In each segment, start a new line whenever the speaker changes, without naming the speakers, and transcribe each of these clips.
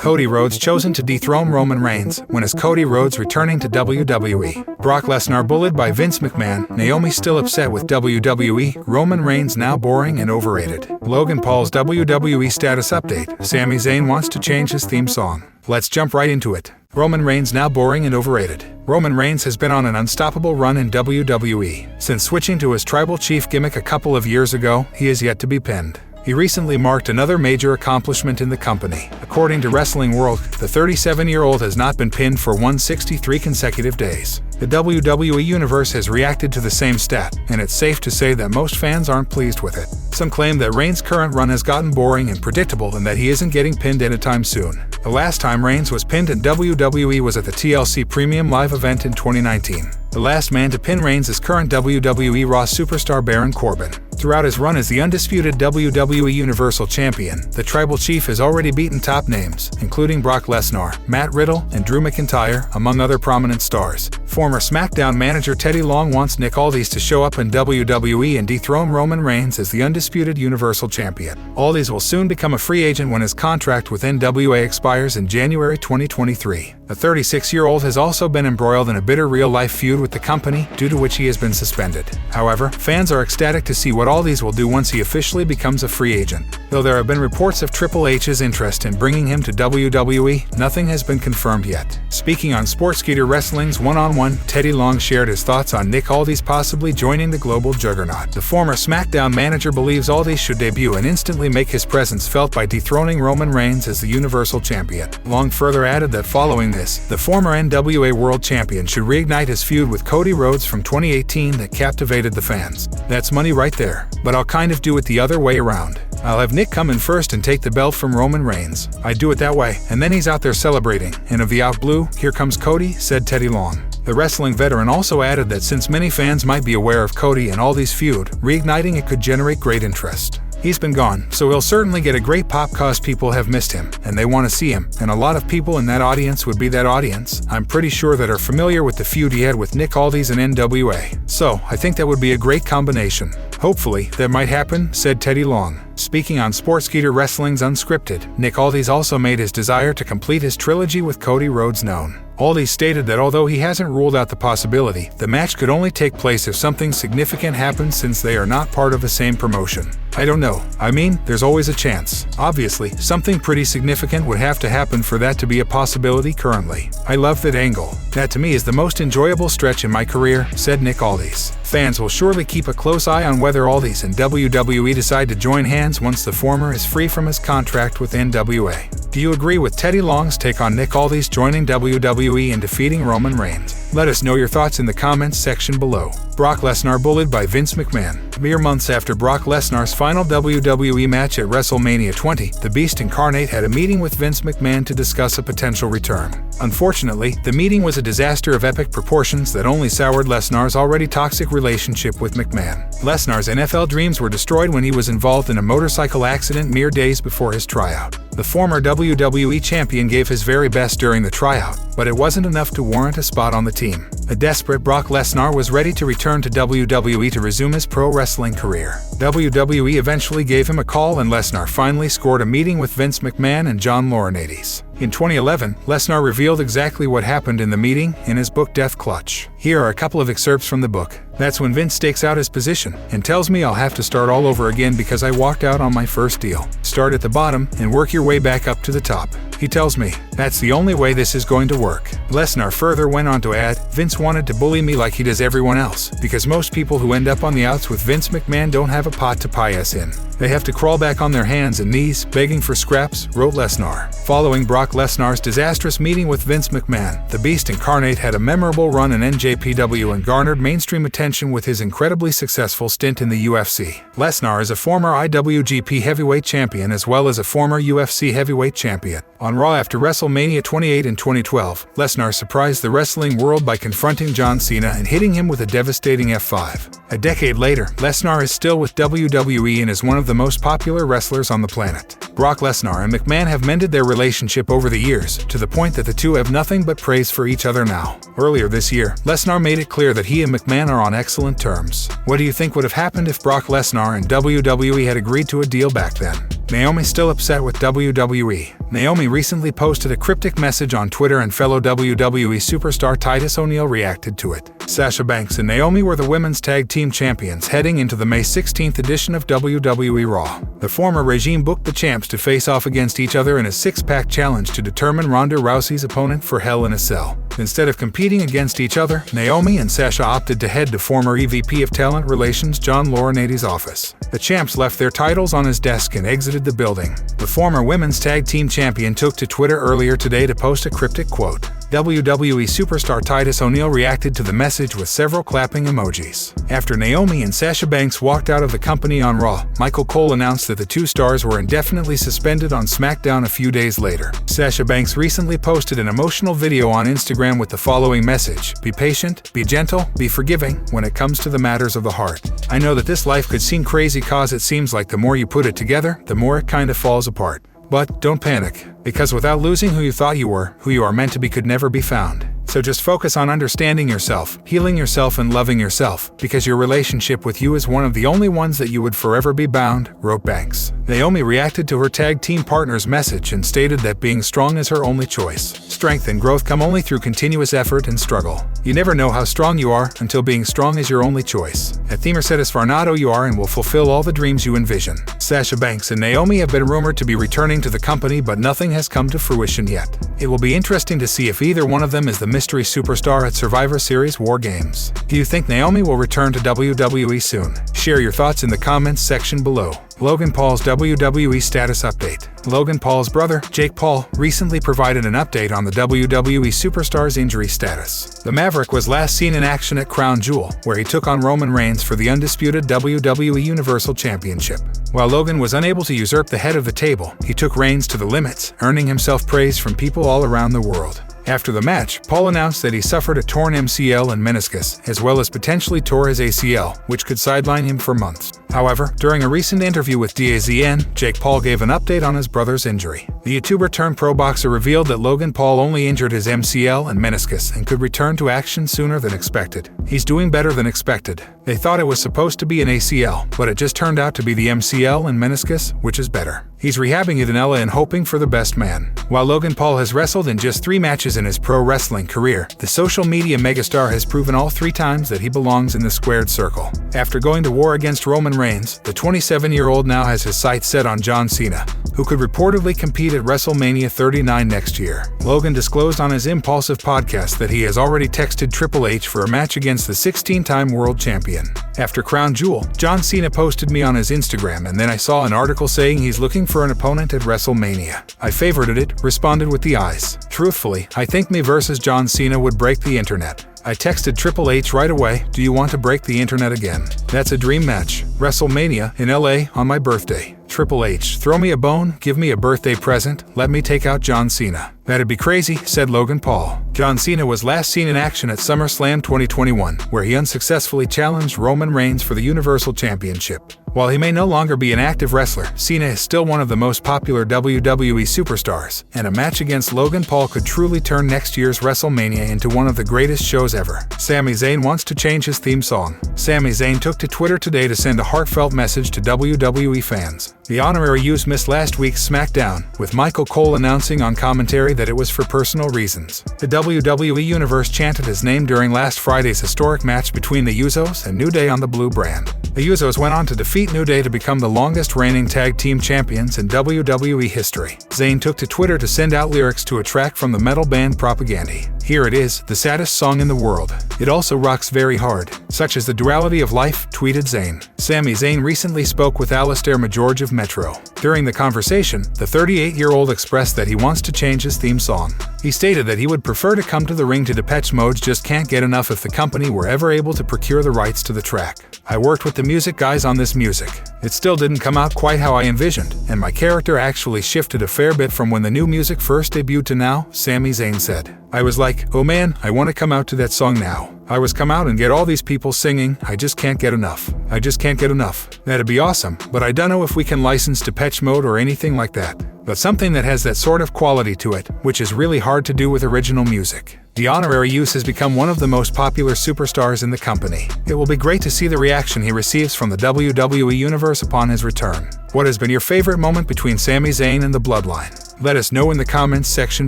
Cody Rhodes chosen to dethrone Roman Reigns. When is Cody Rhodes returning to WWE? Brock Lesnar bullied by Vince McMahon. Naomi still upset with WWE. Roman Reigns now boring and overrated. Logan Paul's WWE status update. Sami Zayn wants to change his theme song. Let's jump right into it. Roman Reigns now boring and overrated. Roman Reigns has been on an unstoppable run in WWE. Since switching to his tribal chief gimmick a couple of years ago, he is yet to be pinned. He recently marked another major accomplishment in the company. According to Wrestling World, the 37-year-old has not been pinned for 163 consecutive days. The WWE Universe has reacted to the same stat, and it's safe to say that most fans aren't pleased with it. Some claim that Reigns' current run has gotten boring and predictable and that he isn't getting pinned anytime soon. The last time Reigns was pinned in WWE was at the TLC Premium Live event in 2019. The last man to pin Reigns is current WWE Raw superstar Baron Corbin. Throughout his run as the undisputed WWE Universal Champion, the Tribal Chief has already beaten top names, including Brock Lesnar, Matt Riddle, and Drew McIntyre, among other prominent stars. Former SmackDown manager Teddy Long wants Nick Aldis to show up in WWE and dethrone Roman Reigns as the undisputed Universal Champion. Aldis will soon become a free agent when his contract with NWA expires in January 2023. The 36-year-old has also been embroiled in a bitter real-life feud with the company, due to which he has been suspended. However, fans are ecstatic to see what Aldis will do once he officially becomes a free agent. Though there have been reports of Triple H's interest in bringing him to WWE, nothing has been confirmed yet. Speaking on Sportskeeda Wrestling's One-on-One, Teddy Long shared his thoughts on Nick Aldis possibly joining the global juggernaut. The former SmackDown manager believes Aldis should debut and instantly make his presence felt by dethroning Roman Reigns as the Universal Champion. Long further added that following this, the former NWA World Champion should reignite his feud with Cody Rhodes from 2018 that captivated the fans. That's money right there. But I'll kind of do it the other way around. I'll have Nick come in first and take the belt from Roman Reigns. I do it that way, and then he's out there celebrating. And of the out blue, here comes Cody, said Teddy Long. The wrestling veteran also added that since many fans might be aware of Cody and Aldis' feud, reigniting it could generate great interest. He's been gone, so he'll certainly get a great pop cause people have missed him, and they want to see him, and a lot of people in that audience would be that audience, I'm pretty sure, that are familiar with the feud he had with Nick Aldis and NWA. So, I think that would be a great combination. Hopefully, that might happen, said Teddy Long. Speaking on Sportskeeda Wrestling's Unscripted, Nick Aldis also made his desire to complete his trilogy with Cody Rhodes known. Aldis stated that although he hasn't ruled out the possibility, the match could only take place if something significant happens since they are not part of the same promotion. I don't know. I mean, there's always a chance. Obviously, something pretty significant would have to happen for that to be a possibility currently. I love that angle. That to me is the most enjoyable stretch in my career, said Nick Aldis. Fans will surely keep a close eye on whether Aldis and WWE decide to join hands once the former is free from his contract with NWA. Do you agree with Teddy Long's take on Nick Aldis joining WWE and defeating Roman Reigns? Let us know your thoughts in the comments section below. Brock Lesnar bullied by Vince McMahon. Mere months after Brock Lesnar's final WWE match at WrestleMania 20, the Beast Incarnate had a meeting with Vince McMahon to discuss a potential return. Unfortunately, the meeting was a disaster of epic proportions that only soured Lesnar's already toxic relationship with McMahon. Lesnar's NFL dreams were destroyed when he was involved in a motorcycle accident mere days before his tryout. The former WWE champion gave his very best during the tryout, but it wasn't enough to warrant a spot on the team. A desperate Brock Lesnar was ready to return to WWE to resume his pro wrestling career. WWE eventually gave him a call, and Lesnar finally scored a meeting with Vince McMahon and John Laurinaitis. In 2011, Lesnar revealed exactly what happened in the meeting in his book Death Clutch. Here are a couple of excerpts from the book. That's when Vince stakes out his position and tells me I'll have to start all over again because I walked out on my first deal. Start at the bottom and work your way back up to the top. He tells me, that's the only way this is going to work. Lesnar further went on to add, Vince wanted to bully me like he does everyone else, because most people who end up on the outs with Vince McMahon don't have a pot to pie us in. They have to crawl back on their hands and knees, begging for scraps, wrote Lesnar. Following Brock Lesnar's disastrous meeting with Vince McMahon, the Beast Incarnate had a memorable run in NJPW and garnered mainstream attention with his incredibly successful stint in the UFC. Lesnar is a former IWGP Heavyweight Champion as well as a former UFC Heavyweight Champion. On Raw after WrestleMania 28 in 2012, Lesnar surprised the wrestling world by confronting John Cena and hitting him with a devastating F5. A decade later, Lesnar is still with WWE and is one of the most popular wrestlers on the planet. Brock Lesnar and McMahon have mended their relationship over the years, to the point that the two have nothing but praise for each other now. Earlier this year, Lesnar made it clear that he and McMahon are on excellent terms. What do you think would have happened if Brock Lesnar and WWE had agreed to a deal back then? Naomi still upset with WWE. Naomi recently posted a cryptic message on Twitter and fellow WWE superstar Titus O'Neil reacted to it. Sasha Banks and Naomi were the women's tag team champions heading into the May 16th edition of WWE Raw. The former regime booked the champs to face off against each other in a six-pack challenge to determine Ronda Rousey's opponent for Hell in a Cell. Instead of competing against each other, Naomi and Sasha opted to head to former EVP of Talent Relations John Laurinaity's office. The champs left their titles on his desk and exited the building. The former women's tag team champion took to Twitter earlier today to post a cryptic quote. WWE superstar Titus O'Neil reacted to the message with several clapping emojis. After Naomi and Sasha Banks walked out of the company on Raw, Michael Cole announced that the two stars were indefinitely suspended on SmackDown a few days later. Sasha Banks recently posted an emotional video on Instagram with the following message: "Be patient, be gentle, be forgiving when it comes to the matters of the heart. I know that this life could seem crazy cause it seems like the more you put it together, the more it kinda falls apart. But don't panic, because without losing who you thought you were, who you are meant to be could never be found. So just focus on understanding yourself, healing yourself and loving yourself, because your relationship with you is one of the only ones that you would forever be bound," wrote Banks. Naomi reacted to her tag team partner's message and stated that being strong is her only choice. Strength and growth come only through continuous effort and struggle. You never know how strong you are until being strong is your only choice. At Themer said as Farnado you are and will fulfill all the dreams you envision. Sasha Banks and Naomi have been rumored to be returning to the company, but nothing has come to fruition yet. It will be interesting to see if either one of them is the mystery superstar at Survivor Series War Games. Do you think Naomi will return to WWE soon? Share your thoughts in the comments section below. Logan Paul's WWE status update. Logan Paul's brother, Jake Paul, recently provided an update on the WWE superstar's injury status. The Maverick was last seen in action at Crown Jewel, where he took on Roman Reigns for the undisputed WWE Universal Championship. While Logan was unable to usurp the head of the table, he took Reigns to the limits, earning himself praise from people all around the world. After the match, Paul announced that he suffered a torn MCL and meniscus, as well as potentially tore his ACL, which could sideline him for months. However, during a recent interview with DAZN, Jake Paul gave an update on his brother's injury. The YouTuber-turned-pro boxer revealed that Logan Paul only injured his MCL and meniscus and could return to action sooner than expected. He's doing better than expected. They thought it was supposed to be an ACL, but it just turned out to be the MCL and meniscus, which is better. He's rehabbing it in LA and hoping for the best man. While Logan Paul has wrestled in just 3 matches in his pro wrestling career, the social media megastar has proven all 3 times that he belongs in the squared circle. After going to war against Roman Reigns, the 27-year-old now has his sights set on John Cena, who could reportedly compete at WrestleMania 39 next year. Logan disclosed on his Impulsive podcast that he has already texted Triple H for a match against the 16-time world champion. After Crown Jewel, John Cena posted me on his Instagram, and then I saw an article saying he's looking for an opponent at WrestleMania. I favorited it, responded with the eyes. Truthfully, I think me versus John Cena would break the internet. I texted Triple H right away, "Do you want to break the internet again? That's a dream match. WrestleMania in LA on my birthday. Triple H, throw me a bone, give me a birthday present, let me take out John Cena." "That'd be crazy," said Logan Paul. John Cena was last seen in action at SummerSlam 2021, where he unsuccessfully challenged Roman Reigns for the Universal Championship. While he may no longer be an active wrestler, Cena is still one of the most popular WWE superstars, and a match against Logan Paul could truly turn next year's WrestleMania into one of the greatest shows ever. Sami Zayn wants to change his theme song. Sami Zayn took to Twitter today to send a heartfelt message to WWE fans. The honorary youth missed last week's SmackDown, with Michael Cole announcing on commentary that it was for personal reasons. The WWE Universe chanted his name during last Friday's historic match between the Usos and New Day on the Blue brand. The Usos went on to defeat New Day to become the longest reigning tag team champions in WWE history. Zayn took to Twitter to send out lyrics to a track from the metal band Propaganda. "Here it is, the saddest song in the world. It also rocks very hard. Such is the duality of life," tweeted Zayn. Sami Zayn recently spoke with Alistair Majorge of Metro. During the conversation, the 38-year-old expressed that he wants to change his theme song. He stated that he would prefer to come to the ring to Depeche Mode, just can't get enough if the company were ever able to procure the rights to the track. "I worked with the music guys on this music. It still didn't come out quite how I envisioned, and my character actually shifted a fair bit from when the new music first debuted to now," Sami Zayn said. "I was like, oh man, I want to come out to that song now. I was come out and get all these people singing, I just can't get enough. I just can't get enough. That'd be awesome, but I don't know if we can license Depeche Mode or anything like that. But something that has that sort of quality to it, which is really hard to do with original music. The honorary use has become one of the most popular superstars in the company. It will be great to see the reaction he receives from the WWE Universe upon his return. What has been your favorite moment between Sami Zayn and the Bloodline? Let us know in the comments section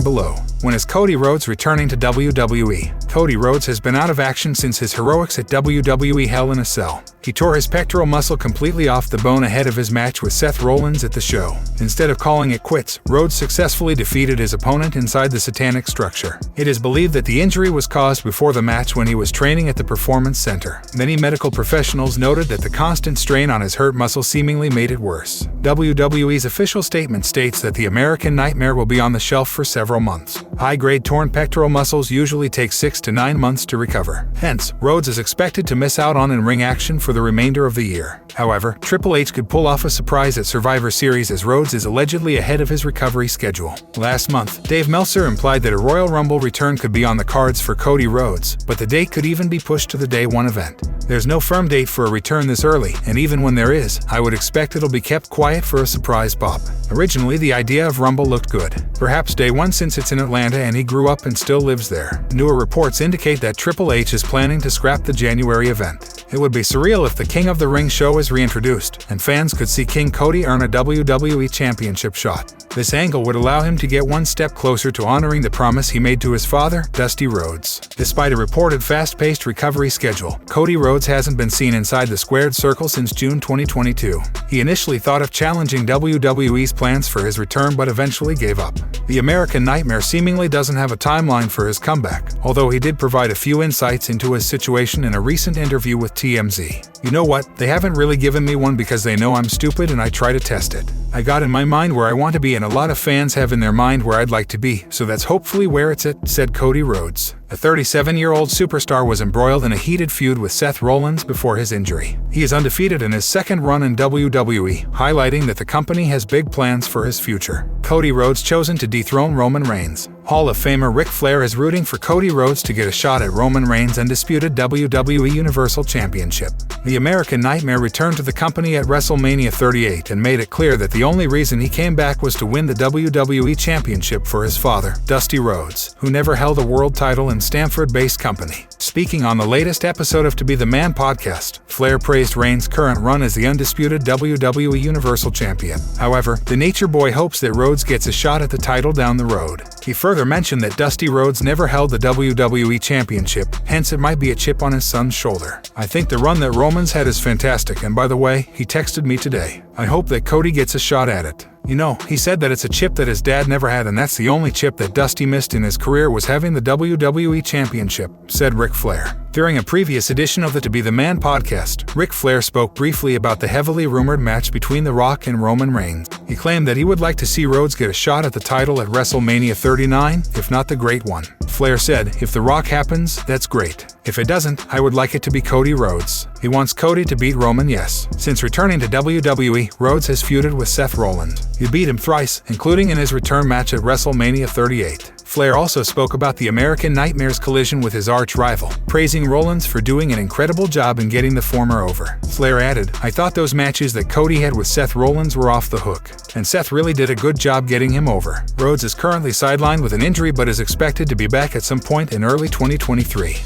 below. When is Cody Rhodes returning to WWE? Cody Rhodes has been out of action since his heroics at WWE Hell in a Cell. He tore his pectoral muscle completely off the bone ahead of his match with Seth Rollins at the show. Instead of calling it quits, Rhodes successfully defeated his opponent inside the satanic structure. It is believed that the injury was caused before the match when he was training at the Performance Center. Many medical professionals noted that the constant strain on his hurt muscle seemingly made it worse. WWE's official statement states that the American Nightmare will be on the shelf for several months. High-grade torn pectoral muscles usually take 6 to 9 months to recover. Hence, Rhodes is expected to miss out on in-ring action for the remainder of the year. However, Triple H could pull off a surprise at Survivor Series as Rhodes is allegedly ahead of his recovery schedule. Last month, Dave Meltzer implied that a Royal Rumble return could be on the cards for Cody Rhodes, but the date could even be pushed to the Day 1 event. There's no firm date for a return this early, and even when there is, I would expect it'll be kept quiet for a surprise pop. Originally, the idea of Rumble looked good. Perhaps Day 1 since it's in Atlanta and he grew up and still lives there. Newer reports indicate that Triple H is planning to scrap the January event. It would be surreal if the King of the Ring show is reintroduced, and fans could see King Cody earn a WWE Championship shot. This angle would allow him to get one step closer to honoring the promise he made to his father, Dusty Rhodes. Despite a reported fast-paced recovery schedule, Cody Rhodes hasn't been seen inside the squared circle since June 2022. He initially thought of challenging WWE's plans for his return but eventually gave up. The American Nightmare seemingly doesn't have a timeline for his comeback, although he did provide a few insights into his situation in a recent interview with TMZ. You know what? They haven't really given me one because they know I'm stupid and I try to test it. I got in my mind where I want to be and a lot of fans have in their mind where I'd like to be, so that's hopefully where it's at, said Cody Rhodes. The 37-year-old superstar was embroiled in a heated feud with Seth Rollins before his injury. He is undefeated in his second run in WWE, highlighting that the company has big plans for his future. Cody Rhodes chosen to dethrone Roman Reigns. Hall of Famer Ric Flair is rooting for Cody Rhodes to get a shot at Roman Reigns' undisputed WWE Universal Championship. The American Nightmare returned to the company at WrestleMania 38 and made it clear that the only reason he came back was to win the WWE Championship for his father, Dusty Rhodes, who never held a world title in Stamford-based company. Speaking on the latest episode of To Be the Man podcast, Flair praised Reigns' current run as the undisputed WWE Universal Champion. However, the Nature Boy hopes that Rhodes gets a shot at the title down the road. He further mentioned that Dusty Rhodes never held the WWE Championship, hence it might be a chip on his son's shoulder. I think the run that Roman's had is fantastic, and by the way, he texted me today. I hope that Cody gets a shot at it. You know, he said that it's a chip that his dad never had, and that's the only chip that Dusty missed in his career was having the WWE Championship, said Ric Flair. During a previous edition of the To Be the Man podcast, Ric Flair spoke briefly about the heavily rumored match between The Rock and Roman Reigns. He claimed that he would like to see Rhodes get a shot at the title at WrestleMania 39, if not the Great One. Flair said, "If The Rock happens, that's great. If it doesn't, I would like it to be Cody Rhodes. He wants Cody to beat Roman, yes." Since returning to WWE, Rhodes has feuded with Seth Rollins. He beat him thrice, including in his return match at WrestleMania 38. Flair also spoke about the American Nightmare's collision with his arch-rival, praising Rollins for doing an incredible job in getting the former over. Flair added, "I thought those matches that Cody had with Seth Rollins were off the hook, and Seth really did a good job getting him over." Rhodes is currently sidelined with an injury but is expected to be back at some point in early 2023.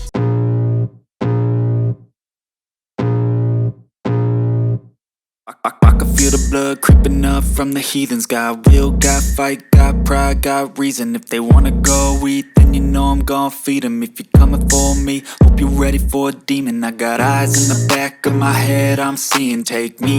I can feel the blood creeping up from the heathens. Got will, got fight, got pride, got reason. If they wanna go eat, then you know I'm gon' feed them. If you're coming for me, hope you're ready for a demon. I got eyes in the back of my head, I'm seeing. Take me